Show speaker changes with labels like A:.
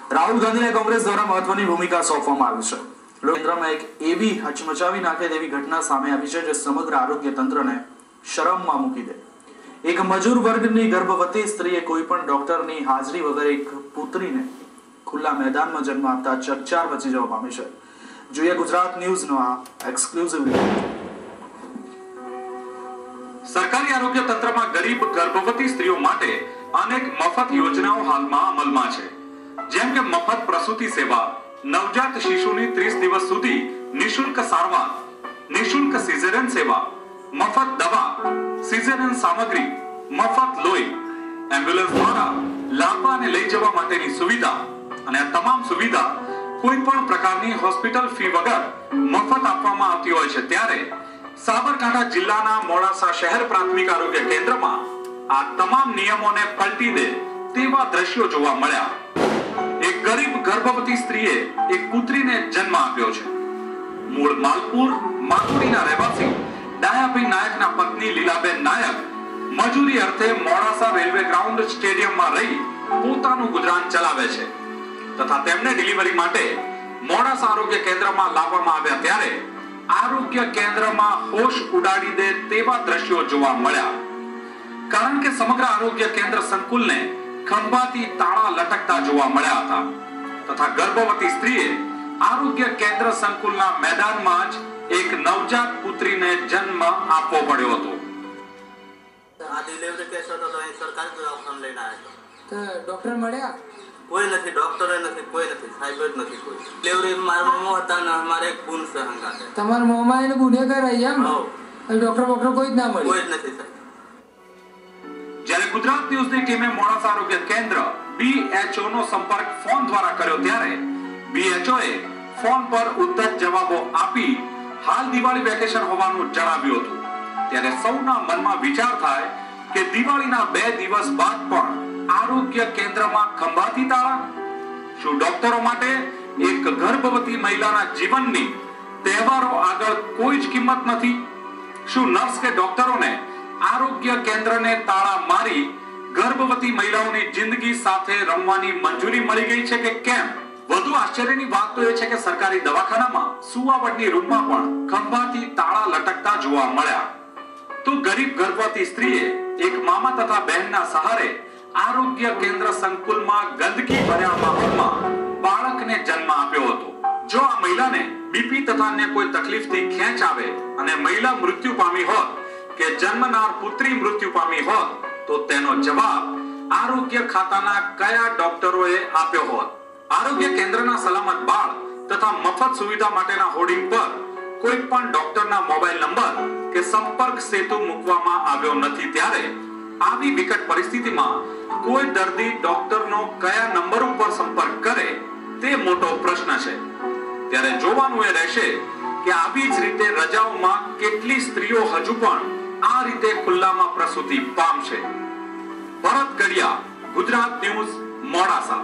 A: રાહુલ ગાંધીને કોંગ્રેસ દ્વારા મહત્વની ભૂમિકા સોંપવામાં આવી છે. કેન્દ્રમાં એક એવી હચમચાવી નાખે તેવી ઘટના સામે આવી છે જે સમગ્ર આરોગ્ય તંત્રને શરમમાં મૂકી દે. એક મજૂર વર્ગની ગર્ભવતી સ્ત્રીએ કોઈ પણ ડોક્ટરની હાજરી વગર એક પુત્રીને ખુલ્લા મેદાનમાં જન્મ આપતા ચકચાર મચી જવા પામી છે. જોઈએ ગુજરાત ન્યૂઝનો આ એક્સક્લુઝિવ રિપોર્ટ.
B: સરકારી આરોગ્ય તંત્રમાં ગરીબ ગર્ભવતી સ્ત્રીઓ માટે અનેક મફત યોજનાઓ હાલમાં અમલમાં છે, જેમ કે મફત પ્રસૂતિ સેવા, નવજાત શિશુની 30 દિવસ સુધી નિશુલ્ક સારવાર, નિશુલ્ક સિઝેરિયન સેવા, મફત દવા, સિઝેરિયન સામગ્રી, મફત લોહી, એમ્બ્યુલન્સ દ્વારા લાવવા લઈ જવા માટેની સુવિધા અને આ તમામ સુવિધા કોઈ પણ પ્રકારની હોસ્પિટલ ફી વગર મફત આપવામાં આવતી હોય છે. ત્યારે સાબરકાંઠા જિલ્લાના મોડાસા શહેર પ્રાથમિક આરોગ્ય કેન્દ્રમાં આ તમામ નિયમોને પલટી દે તેવા દ્રશ્યો જોવા મળ્યા. એક ગરીબ ગર્ભવતી સ્ત્રીએ એક પુત્રીને જન્મ આપ્યો છે. મૂળ માલપુર માતુડીના રહેવાસી ડાયાભાઈ નાયકના પત્ની લીલાબેન નાયક મજૂરી અર્થે મોડાસા રેલવે ગ્રાઉન્ડ સ્ટેડિયમમાં રહી પોતાનું ગુજરાન ચલાવે છે તથા તેમને ડિલિવરી માટે મોડાસા આરોગ્ય કેન્દ્રમાં લાવવામાં આવ્યા ત્યારે આરોગ્ય કેન્દ્રમાં હોશ ઉડાડી દે તેવા દ્રશ્યો જોવા મળ્યા. કારણ કે સમગ્ર આરોગ્ય કેન્દ્ર સંકુલને ખંભાથી તાળા લટકતા જોવા મળ્યા હતા તથા ગર્ભવતી સ્ત્રીએ આરોગ્ય કેન્દ્ર સંકુલના મેદાનમાં જ એક નવજાત પુત્રીને જન્મ આપવો પડ્યો હતો.
C: આ ડિલિવરી કેસ હતો તો અહીં સરકારી દવાખાને લઈને આવ્યો
D: તો ડોક્ટર મળ્યા?
C: કોઈ નથી, ડોક્ટરે નથી, કોઈ નથી, સાહેબ જ નથી કોઈ. ડિલિવરી મારા મોમો હતા ને મારે એક બૂન છે હંગાતે.
D: તમારા મોમાં એને ગુને કરાઈ એમ? ડોક્ટર કોઈ જ ના મળે?
C: કોઈ જ નથી સાહેબ.
B: જ્યારે ગુજરાત ન્યૂઝની ટીમે મોડાસા આરોગ્ય કેન્દ્ર BHO નો સંપર્ક ફોન દ્વારા કર્યો ત્યારે BHO એ ફોન પર ઉદ્ધત જવાબો આપી હાલ દિવાળી વેકેશન હોવાનું જણાવ્યું હતું. ત્યારે સૌના મનમાં વિચાર થાય કે દિવાળીના 2 દિવસ બાદ પણ આરોગ્ય કેન્દ્રમાં ખંભાતી તાળા? શું ડોક્ટરો માટે એક ગર્ભવતી મહિલાના જીવનની તહેવારો આગળ કોઈ જ કિંમત નથી? શું નર્સ કે ડોક્ટરોને આરોગ્ય કેન્દ્રને તાળા મારી ગર્ભવતી મહિલાઓની જિંદગી સાથે રમવાની મંજૂરી મળી ગઈ છે કે કેમ? વધુ આશ્ચર્યની વાત તો એ છે કે સરકારી દવાખાનામાં સુવાવડની રૂમમાં પણ ખંભાથી તાળા લટકતા જોવા મળ્યા. તો ગરીબ ગર્ભવતી સ્ત્રીએ એક મામા તથા બહેનના સહારે આરોગ્ય કેન્દ્ર સંકુલમાં ગંદકી ભર્યા માહોલમાં બાળકને જન્મ આપ્યો હતો. જો આ મહિલાને બીપી તથા અન્ય કોઈ તકલીફથી ખેંચ આવે અને મહિલા મૃત્યુ પામી હોત કે જન્મનાર પુત્રી મૃત્યુ પામી હોત તો તેનો જવાબ આરોગ્ય ખાતાના કયા ડોક્ટરોએ આપ્યો હોત? આરોગ્ય કેન્દ્રના સલામત બાળ તથા મફત સુવિધા માટેના હોર્ડિંગ પર કોઈ પણ ડોક્ટરના મોબાઈલ નંબર કે સંપર્ક સેતુ મૂકવામાં આવ્યો નથી. ત્યારે આવી વિકટ પરિસ્થિતિમાં કોઈ દર્દી ડોક્ટરનો કયા નંબર ઉપર સંપર્ક કરે તે મોટો પ્રશ્ન છે. ત્યારે જોવાનું એ રહેશે કે આવી જ રીતે રજાઓમાં કેટલી સ્ત્રીઓ હજુ પણ આ રીતે ખુલ્લામાં પ્રસૂતિ પામશે. ભરત ગડિયા, ગુજરાત ન્યૂઝ, મોડાસા.